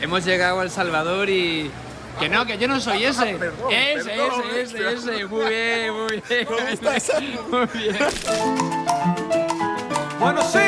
Hemos llegado a El Salvador y... Que no, que yo no soy ese. Perdón, Ese. Muy bien. ¿Cómo estás? Muy bien. Bueno, sí.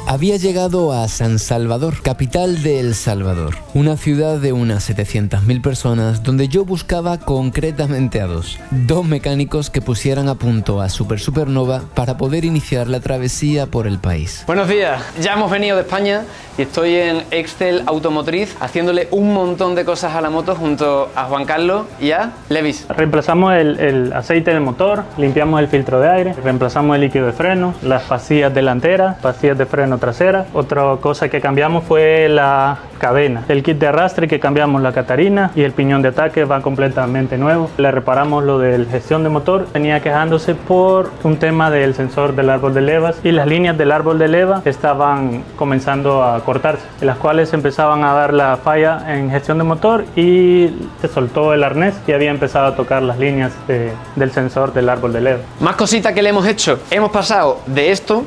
Había llegado a San Salvador, capital de El Salvador, una ciudad de unas 700.000 personas donde yo buscaba concretamente a dos mecánicos que pusieran a punto a Super Supernova para poder iniciar la travesía por el país. Buenos días, ya hemos venido de España y estoy en Excel Automotriz haciéndole un montón de cosas a la moto junto a Juan Carlos y a Levis. Reemplazamos el aceite del motor, limpiamos el filtro de aire, reemplazamos el líquido de freno, las pastillas delanteras, pastillas de freno trasera. Otra cosa que cambiamos fue la cadena. El kit de arrastre que cambiamos la catarina y el piñón de ataque va completamente nuevo. Le reparamos lo de gestión de motor. Venía quejándose por un tema del sensor del árbol de levas y las líneas del árbol de leva estaban comenzando a cortarse, en las cuales empezaban a dar la falla en gestión de motor y se soltó el arnés y había empezado a tocar las líneas del sensor del árbol de leva. Más cositas que le hemos hecho. Hemos pasado de esto,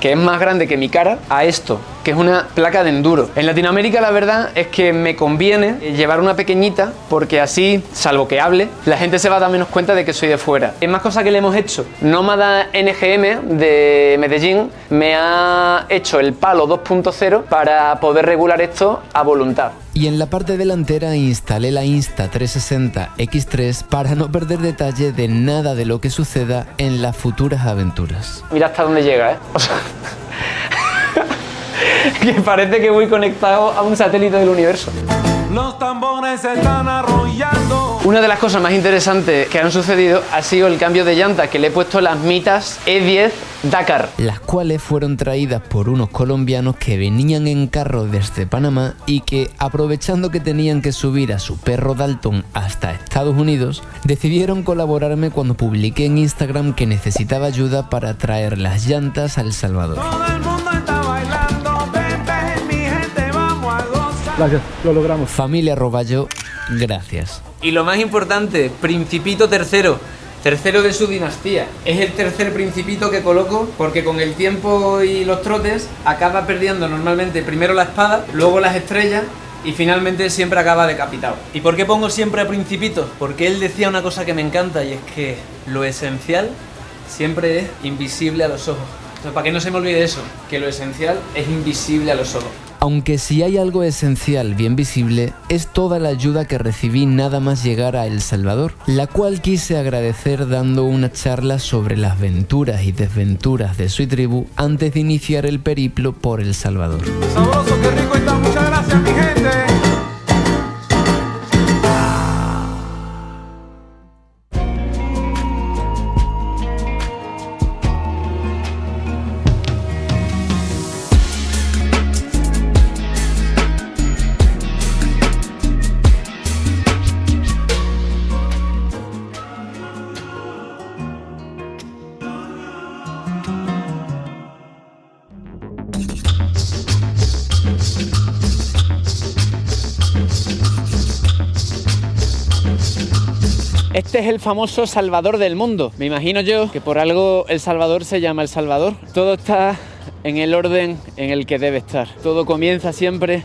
que es más grande que mi cara, a esto, que es una placa de enduro. En Latinoamérica la verdad es que me conviene llevar una pequeñita porque así, salvo que hable, la gente se va a dar menos cuenta de que soy de fuera. Es más cosas que le hemos hecho. Nómada NGM de Medellín me ha hecho el palo 2.0 para poder regular esto a voluntad. Y en la parte delantera instalé la Insta360 X3 para no perder detalle de nada de lo que suceda en las futuras aventuras. Mira hasta dónde llega, ¿eh? O sea, que parece que voy conectado a un satélite del universo. Los tambores se están arrollando. Una de las cosas más interesantes que han sucedido ha sido el cambio de llantas, que le he puesto las Mitas E10 Dakar. Las cuales fueron traídas por unos colombianos que venían en carro desde Panamá y que, aprovechando que tenían que subir a su perro Dalton hasta Estados Unidos, decidieron colaborarme cuando publiqué en Instagram que necesitaba ayuda para traer las llantas a El Salvador. Todo el mundo está bailando. Ven, mi gente, vamos a gozar. Gracias, lo logramos. Familia Roballo, gracias. Y lo más importante, Principito tercero de su dinastía. Es el tercer Principito que coloco porque con el tiempo y los trotes acaba perdiendo normalmente primero la espada, luego las estrellas y finalmente siempre acaba decapitado. ¿Y por qué pongo siempre a Principito? Porque él decía una cosa que me encanta y es que lo esencial siempre es invisible a los ojos. O sea, para que no se me olvide eso, que lo esencial es invisible a los ojos. Aunque si hay algo esencial bien visible, es toda la ayuda que recibí nada más llegar a El Salvador, la cual quise agradecer dando una charla sobre las venturas y desventuras de su tribu antes de iniciar el periplo por El Salvador. Sabroso, qué rico está. Muchas gracias, mi gente. Este es el famoso Salvador del mundo. Me imagino yo que por algo El Salvador se llama El Salvador. Todo está en el orden en el que debe estar. Todo comienza siempre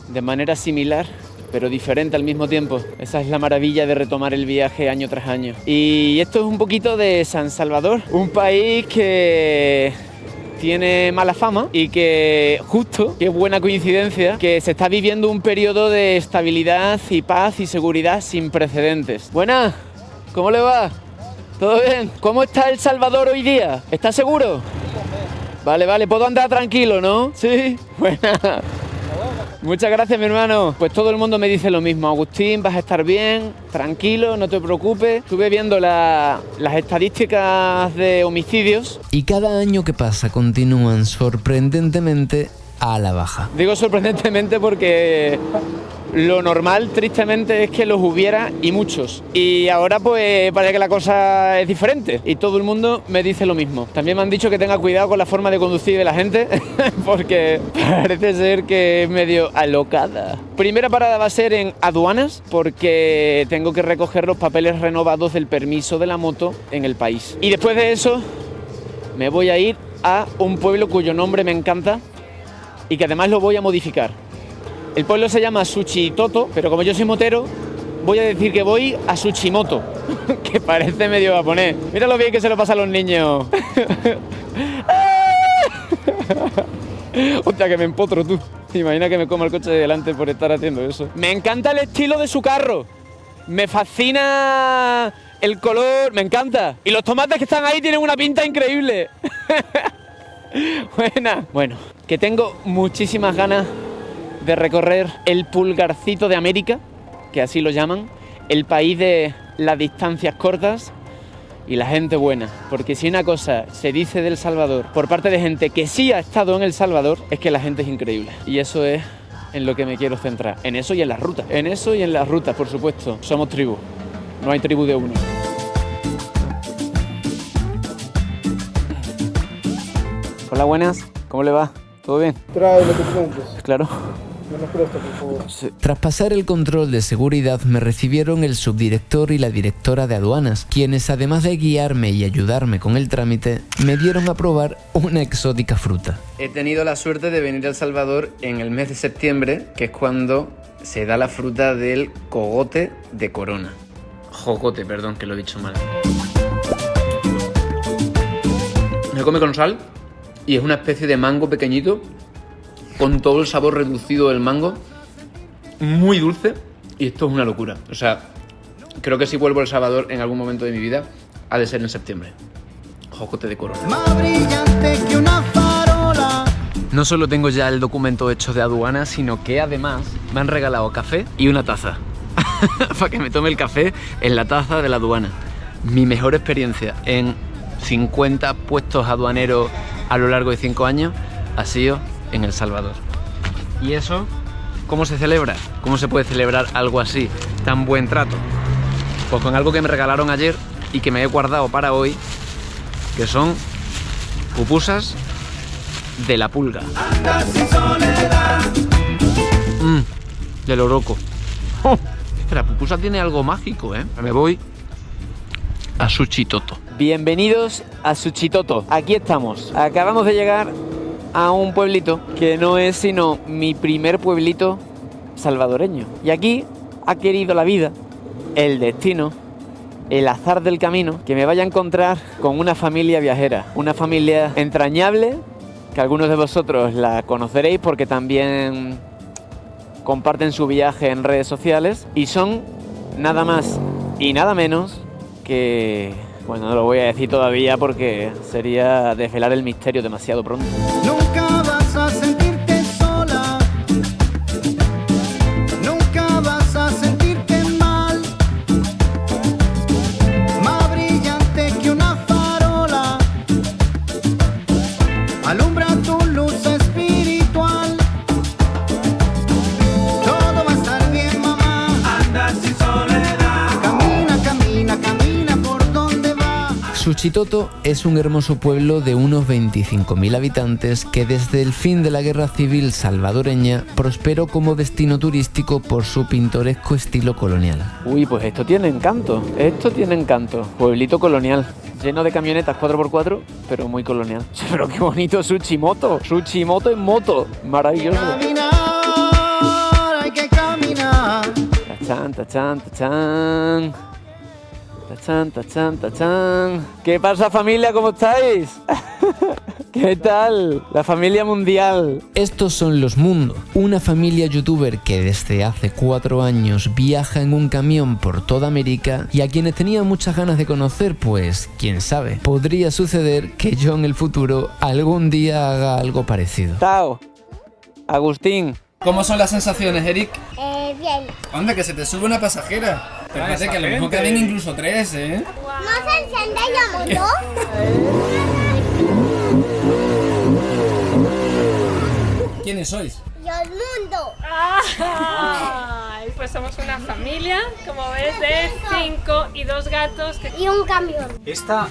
de manera similar, pero diferente al mismo tiempo. Esa es la maravilla de retomar el viaje año tras año. Y esto es un poquito de San Salvador, un país que tiene mala fama y que justo, qué buena coincidencia, que se está viviendo un periodo de estabilidad y paz y seguridad sin precedentes. Buenas, ¿cómo le va? ¿Todo bien? ¿Cómo está El Salvador hoy día? ¿Está seguro? Vale, puedo andar tranquilo, ¿no? Sí, buena. Muchas gracias, mi hermano. Pues todo el mundo me dice lo mismo. Agustín, vas a estar bien, tranquilo, no te preocupes. Estuve viendo las estadísticas de homicidios. Y cada año que pasa continúan sorprendentemente a la baja. Digo sorprendentemente porque lo normal, tristemente, es que los hubiera y muchos. Y ahora pues parece que la cosa es diferente y todo el mundo me dice lo mismo. También me han dicho que tenga cuidado con la forma de conducir de la gente porque parece ser que es medio alocada. Primera parada va a ser en aduanas porque tengo que recoger los papeles renovados del permiso de la moto en el país. Y después de eso me voy a ir a un pueblo cuyo nombre me encanta y que además lo voy a modificar. El pueblo se llama Suchitoto, pero como yo soy motero, voy a decir que voy a Suchimoto, que parece medio japonés. Mira lo bien que se lo pasa a los niños. Hostia, que me empotro tú. Imagina que me coma el coche de delante por estar haciendo eso. Me encanta el estilo de su carro. Me fascina el color, me encanta. Y los tomates que están ahí tienen una pinta increíble. Buena. Bueno, que tengo muchísimas ganas de recorrer el pulgarcito de América, que así lo llaman, el país de las distancias cortas y la gente buena. Porque si una cosa se dice de El Salvador por parte de gente que sí ha estado en El Salvador, es que la gente es increíble. Y eso es en lo que me quiero centrar. En eso y en las rutas. En eso y en las rutas, por supuesto. Somos tribu. No hay tribu de uno. Hola, buenas. ¿Cómo le va? ¿Todo bien? Trae los documentos. Claro. Me los presta, por favor. Sí. Tras pasar el control de seguridad me recibieron el subdirector y la directora de aduanas, quienes además de guiarme y ayudarme con el trámite, me dieron a probar una exótica fruta. He tenido la suerte de venir a El Salvador en el mes de septiembre, que es cuando se da la fruta del cogote de corona. Jocote, perdón, que lo he dicho mal. Se come con sal y es una especie de mango pequeñito con todo el sabor reducido del mango, muy dulce, y esto es una locura. O sea, creo que si vuelvo a El Salvador en algún momento de mi vida, ha de ser en septiembre. Jocote de corona. Más brillante que una farola. No solo tengo ya el documento hecho de aduana, sino que además me han regalado café y una taza. Para que me tome el café en la taza de la aduana. Mi mejor experiencia en 50 puestos aduaneros a lo largo de 5 años ha sido en El Salvador. ¿Y eso cómo se celebra? ¿Cómo se puede celebrar algo así, tan buen trato? Pues con algo que me regalaron ayer y que me he guardado para hoy, que son pupusas de la pulga. De loroco. ¡Oh! La pupusa tiene algo mágico, ¿eh? Me voy a Suchitoto. Bienvenidos a Suchitoto. Aquí estamos. Acabamos de llegar a un pueblito que no es sino mi primer pueblito salvadoreño. Y aquí ha querido la vida, el destino, el azar del camino, que me vaya a encontrar con una familia viajera. Una familia entrañable, que algunos de vosotros la conoceréis porque también comparten su viaje en redes sociales. Y son nada más y nada menos que... Bueno, no lo voy a decir todavía porque sería desvelar el misterio demasiado pronto. Nunca vas a sentirte sola. Nunca vas a sentirte mal. Más brillante que una farola. Alumbra tu luz espiritual. Todo va a estar bien, mamá. Anda sin soledad. Camina, camina, camina por donde va. Suchitoto es un hermoso pueblo de unos 25.000 habitantes que desde el fin de la Guerra Civil salvadoreña prosperó como destino turístico por su pintoresco estilo colonial. Uy, pues esto tiene encanto. Esto tiene encanto. Pueblito colonial. Lleno de camionetas 4x4, pero muy colonial. Pero qué bonito Suchimoto. Suchimoto en moto. Maravilloso. Caminar, hay que caminar. Tachán, tachán, tachán. Tachán, tachán, tachán. ¿Qué pasa, familia? ¿Cómo estáis? ¿Qué tal? La familia mundial. Estos son Los Mundo, una familia youtuber que desde hace 4 años viaja en un camión por toda América y a quienes tenía muchas ganas de conocer, pues, quién sabe, podría suceder que yo en el futuro algún día haga algo parecido. Tao. Agustín. ¿Cómo son las sensaciones, Eric? Bien. Anda, que se te sube una pasajera. Fíjate que a lo mejor caben incluso 3, ¿eh? ¿No se enciende la moto? ¿Quiénes sois? Yo el mundo. Ay, pues somos una familia, como ves, de 5 y 2 gatos. Y un camión. Esta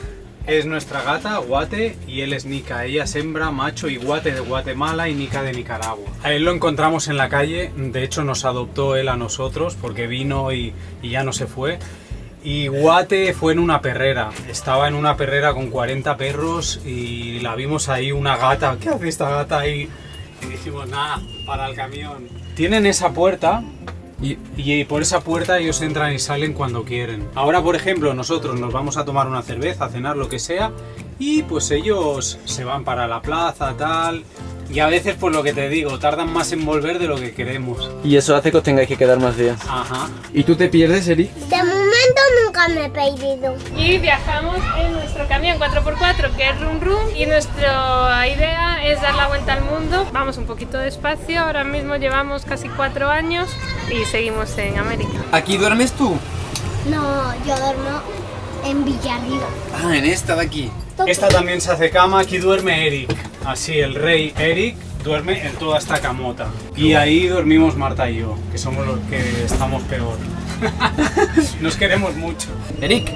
es nuestra gata, Guate, y él es Nica. Ella es hembra, macho y Guate de Guatemala y Nica de Nicaragua. A él lo encontramos en la calle, de hecho nos adoptó él a nosotros porque vino y ya no se fue. Y Guate fue en una perrera. Estaba en una perrera con 40 perros y la vimos ahí, una gata. ¿Qué hace esta gata ahí? Y dijimos, nada, para el camión. Tienen esa puerta y por esa puerta ellos entran y salen cuando quieren. Ahora, por ejemplo, nosotros nos vamos a tomar una cerveza, a cenar, lo que sea, y pues ellos se van para la plaza, tal. Y a veces, pues lo que te digo, tardan más en volver de lo que queremos. Y eso hace que os tengáis que quedar más días. Ajá. ¿Y tú te pierdes, Eri? De momento nunca me he perdido. Y viajamos en nuestro camión 4x4 que es Rum Rum y nuestra idea es dar la vuelta al mundo. Vamos un poquito despacio, ahora mismo llevamos casi 4 años y seguimos en América. ¿Aquí duermes tú? No, yo duermo en Villarriba. Ah, en esta de aquí. Esta también se hace cama, aquí duerme Eric. Así, el rey Eric duerme en toda esta camota. Y ahí dormimos Marta y yo, que somos los que estamos peor. Nos queremos mucho. Eric,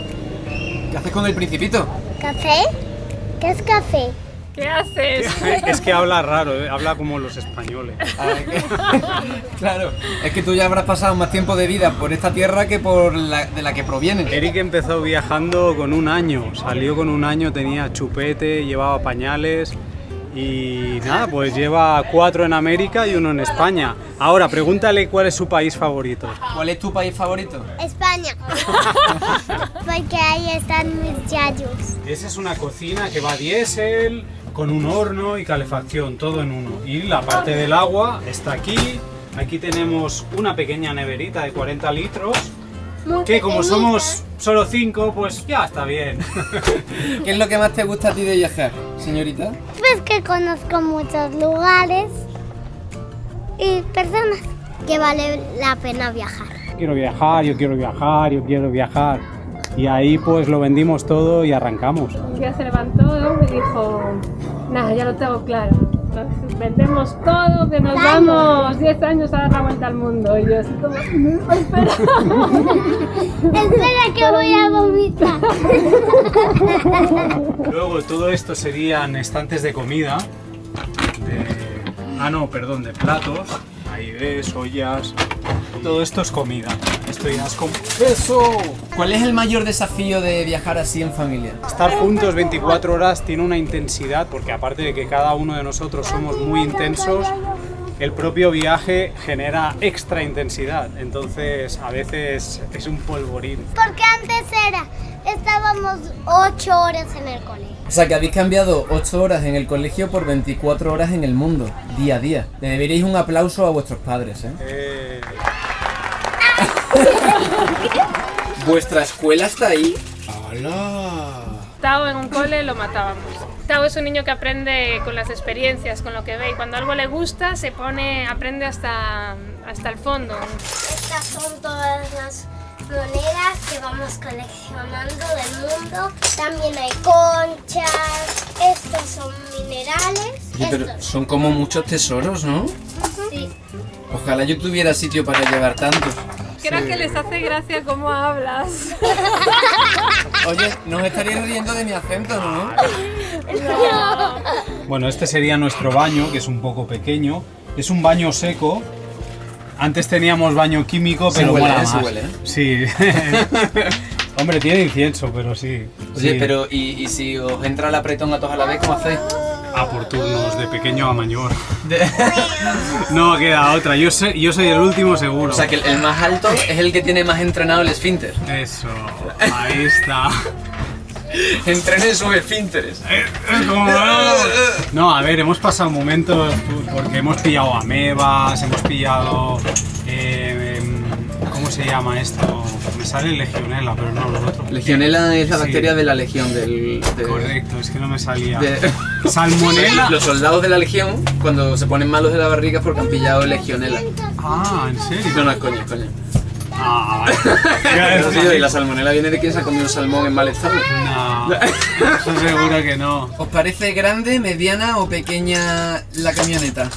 ¿qué haces con el Principito? ¿Café? ¿Qué es café? ¿Qué haces? Es que habla raro, habla como los españoles. Claro, es que tú ya habrás pasado más tiempo de vida por esta tierra que por de la que provienes. Eric empezó viajando con 1 año, salió con 1 año, tenía chupete, llevaba pañales y nada, pues lleva 4 en América y 1 en España. Ahora, pregúntale cuál es su país favorito. ¿Cuál es tu país favorito? España. Porque ahí están mis yayos. Esa es una cocina que va diésel, con un horno y calefacción, todo en uno. Y la parte del agua está aquí. Aquí tenemos una pequeña neverita de 40 litros. Que como somos solo 5, pues ya está bien. ¿Qué es lo que más te gusta a ti de viajar, señorita? Pues que conozco muchos lugares y personas que vale la pena viajar. Quiero viajar, yo quiero viajar, yo quiero viajar. Y ahí pues lo vendimos todo y arrancamos. Un día se levantó y dijo, nada, ya lo tengo claro. Entonces vendemos todo, que nos vamos 10 años a dar la vuelta al mundo. Y yo así como, espera. Espera que voy a vomitar. Luego todo esto serían estantes de comida. De platos. Ahí ves, ollas. Todo esto es comida. Esto ya es como... ¡Eso! ¿Cuál es el mayor desafío de viajar así en familia? Estar juntos 24 horas tiene una intensidad, porque aparte de que cada uno de nosotros somos muy intensos, el propio viaje genera extra intensidad. Entonces a veces es un polvorín. Porque antes estábamos 8 horas en el colegio. O sea, que habéis cambiado 8 horas en el colegio por 24 horas en el mundo, día a día. Le deberíais un aplauso a vuestros padres, ¿eh? ¿Vuestra escuela está ahí? ¡Hala! Tao en un cole lo matábamos. Tao es un niño que aprende con las experiencias, con lo que ve, y cuando algo le gusta aprende hasta el fondo. Estas son todas las monedas que vamos coleccionando del mundo. También hay conchas, estos son minerales. Oye, pero son como muchos tesoros, ¿no? Sí. Ojalá yo tuviera sitio para llevar tantos. Creo que les hace gracia cómo hablas. Oye, no os estaréis riendo de mi acento, ¿no? Bueno, este sería nuestro baño, que es un poco pequeño. Es un baño seco. Antes teníamos baño químico, pero mola más. Huele, ¿eh? Sí. Hombre, tiene incienso, pero sí. Oye, sí. pero ¿y si os entra el apretón a todos a la vez, cómo hacéis? A por turnos, de pequeño a mayor. No queda otra, yo soy el último seguro. O sea que el más alto es el que tiene más entrenado el esfínter. Eso, ahí está. Entrenen sus esfínteres. No, a ver, hemos pasado momentos porque hemos pillado amebas, hemos pillado... ¿cómo se llama esto? Me sale legionela, pero no lo otro. Legionela es la Sí. bacteria de la legión Correcto, es que no me salía. de- Salmonela. Los soldados de la legión, cuando se ponen malos de la barriga es porque han pillado legionela. Ah, ¿en serio? No, es coño, es coño. Ah, vale. Y la salmonela viene de quien se ha comido un salmón en mal estado. No, eso seguro que no. ¿Os parece grande, mediana o pequeña la camioneta?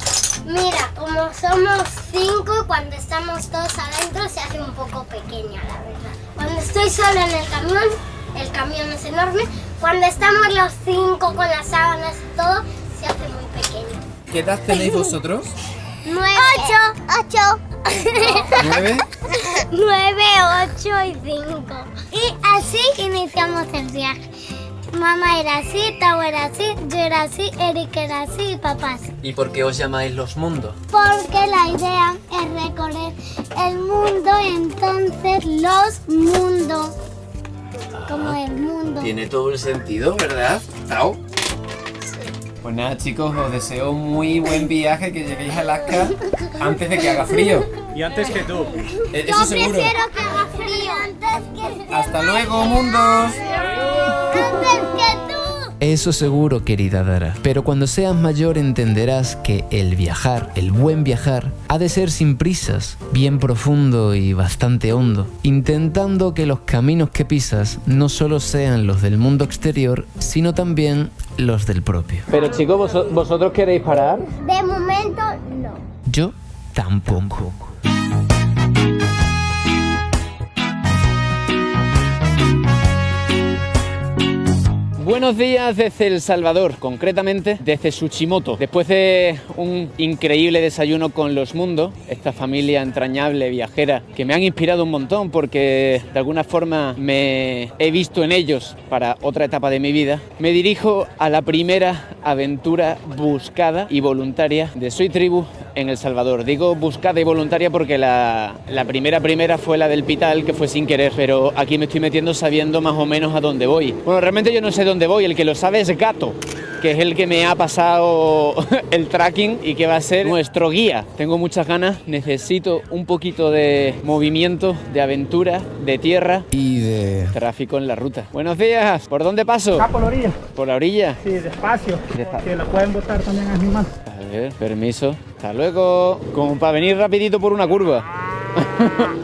Mira, como somos 5, cuando estamos todos adentro se hace un poco pequeña, la verdad. Cuando estoy sola en el camión es enorme. Cuando estamos los 5 con las sábanas y todo, se hace muy pequeño. ¿Qué edad tenéis vosotros? 9. 8. ¿9? 9, 8 y 5. Y así iniciamos el viaje. Mamá era así, Tao era así, yo era así, Eric era así y papá así. ¿Y por qué os llamáis los mundos? Porque la idea es recorrer el mundo, entonces los mundos. Como el mundo. Tiene todo el sentido, ¿verdad? Tao. Pues nada, chicos, os deseo muy buen viaje, que lleguéis a Alaska antes de que haga frío. Y antes que tú. Eso seguro. Prefiero que haga frío antes que... ¡Hasta luego, mundos! Antes que tú. Eso seguro, querida Dara. Pero cuando seas mayor entenderás que el viajar, el buen viajar, ha de ser sin prisas, bien profundo y bastante hondo, intentando que los caminos que pisas no solo sean los del mundo exterior, sino también los del propio. Pero chicos, ¿vosotros queréis parar? De momento, no. Yo tampoco. Buenos días desde El Salvador, concretamente desde Tsuchimoto. Después de un increíble desayuno con los mundos, esta familia entrañable viajera que me han inspirado un montón porque de alguna forma me he visto en ellos para otra etapa de mi vida, me dirijo a la primera aventura buscada y voluntaria de Soy Tribu en El Salvador. Digo buscada y voluntaria porque la primera fue la del Pital, que fue sin querer, pero aquí me estoy metiendo sabiendo más o menos a dónde voy. Bueno, realmente yo no sé dónde voy, el que lo sabe es Gato, que es el que me ha pasado el tracking y que va a ser nuestro guía. Tengo muchas ganas, necesito un poquito de movimiento, de aventura, de tierra Y de... tráfico en la ruta. Buenos días, ¿por dónde paso? Por la orilla. ¿Por la orilla? Sí, despacio. Despacio. Que la pueden botar también a mi mano. A ver, permiso. Hasta luego. Como para venir rapidito por una curva.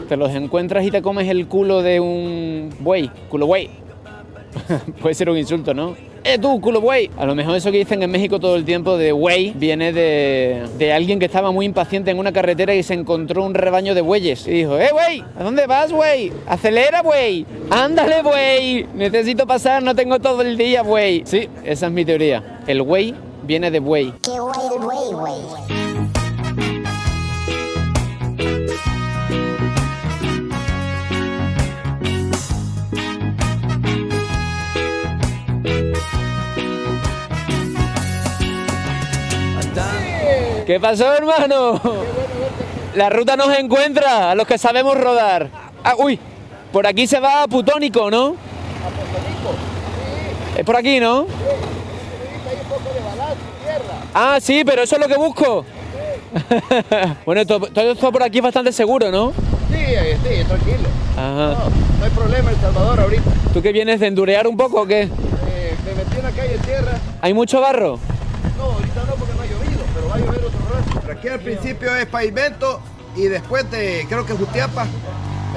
Te los encuentras y te comes el culo de un buey. Culo buey. Puede ser un insulto, ¿no? Tú, culo buey! A lo mejor eso que dicen en México todo el tiempo de buey viene de alguien que estaba muy impaciente en una carretera y se encontró un rebaño de bueyes. Y dijo, buey! ¿A dónde vas, buey? ¡Acelera, buey! ¡Ándale, buey! Necesito pasar, no tengo todo el día, buey. Sí, esa es mi teoría. El buey viene de buey. Qué guay el buey, güey. ¿Qué pasó, hermano? La ruta nos encuentra a los que sabemos rodar. Uy, por aquí se va a Putónico, ¿no? ¿A Putónico? Sí. Es por aquí, ¿no? Sí. Hay un poco de balazo, tierra. Sí, pero eso es lo que busco. Sí. Bueno, todo esto por aquí es bastante seguro, ¿no? Sí, tranquilo. Ajá. No hay problema en El Salvador ahorita. ¿Tú qué vienes de endurear un poco o qué? Me metí en la calle tierra. ¿Hay mucho barro? No, ahorita no porque no ha llovido, pero va a llover otro rato. Pero aquí al principio es pavimento y después de, creo que Jutiapa,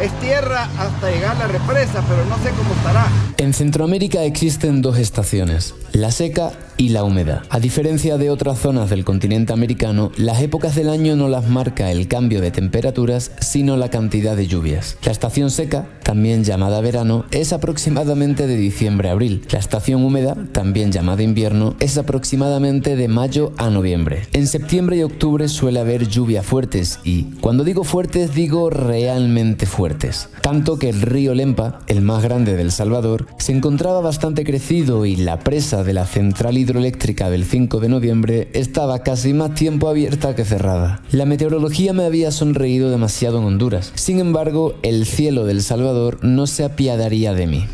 es tierra hasta llegar a la represa, pero no sé cómo estará. En Centroamérica existen dos estaciones, la seca y la húmeda. A diferencia de otras zonas del continente americano, las épocas del año no las marca el cambio de temperaturas, sino la cantidad de lluvias. La estación seca, también llamada verano, es aproximadamente de diciembre a abril. La estación húmeda, también llamada invierno, es aproximadamente de mayo a noviembre. En septiembre y octubre suele haber lluvias fuertes y, cuando digo fuertes, digo realmente fuertes. Tanto que el río Lempa, el más grande de El Salvador, se encontraba bastante crecido y la presa de la central hidroeléctrica del 5 de noviembre estaba casi más tiempo abierta que cerrada. La meteorología me había sonreído demasiado en Honduras. Sin embargo, el cielo de El Salvador no se apiadaría de mí.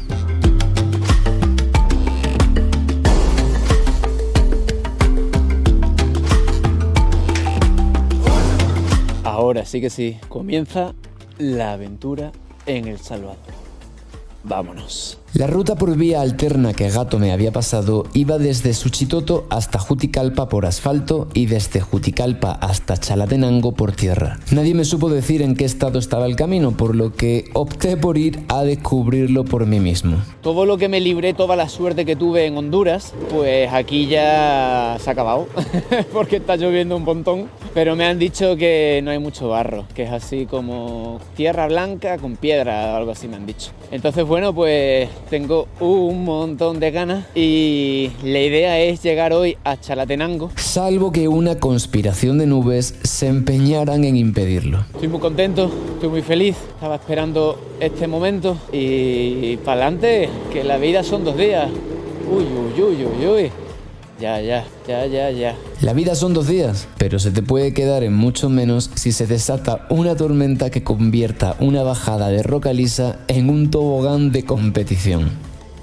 Ahora sí que sí, comienza la aventura en El Salvador. Vámonos. La ruta por vía alterna que Gato me había pasado iba desde Suchitoto hasta Juticalpa por asfalto y desde Juticalpa hasta Chalatenango por tierra. Nadie me supo decir en qué estado estaba el camino, por lo que opté por ir a descubrirlo por mí mismo. Todo lo que me libré, toda la suerte que tuve en Honduras, pues aquí ya se ha acabado, porque está lloviendo un montón. Pero me han dicho que no hay mucho barro, que es así como tierra blanca con piedra, algo así me han dicho. Entonces, bueno, pues tengo un montón de ganas y la idea es llegar hoy a Chalatenango. Salvo que una conspiración de nubes se empeñaran en impedirlo. Estoy muy contento, estoy muy feliz, estaba esperando este momento y para adelante, que la vida son 2 días. Uy, uy, uy, uy, uy. Ya. La vida son 2 días, pero se te puede quedar en mucho menos si se desata una tormenta que convierta una bajada de roca lisa en un tobogán de competición.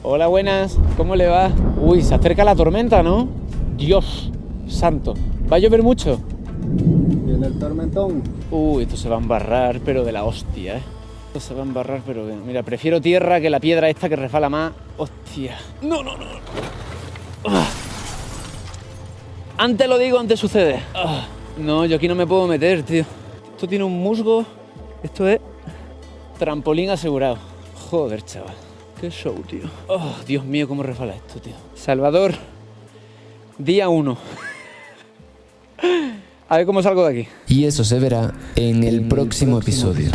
Hola, buenas, ¿cómo le va? Uy, se acerca la tormenta, ¿no? Dios santo, ¿va a llover mucho? Viene el tormentón. Uy, esto se va a embarrar, pero de la hostia, ¿eh? Esto se va a embarrar, pero bien. Mira, prefiero tierra que la piedra esta que resbala más. Hostia. No. Antes lo digo, antes sucede. No, yo aquí no me puedo meter, tío. Esto tiene un musgo. Esto es trampolín asegurado. Joder, chaval. Qué show, tío. Oh, Dios mío, cómo resbala esto, tío. Salvador, día 1. A ver cómo salgo de aquí. Y eso se verá en el próximo episodio.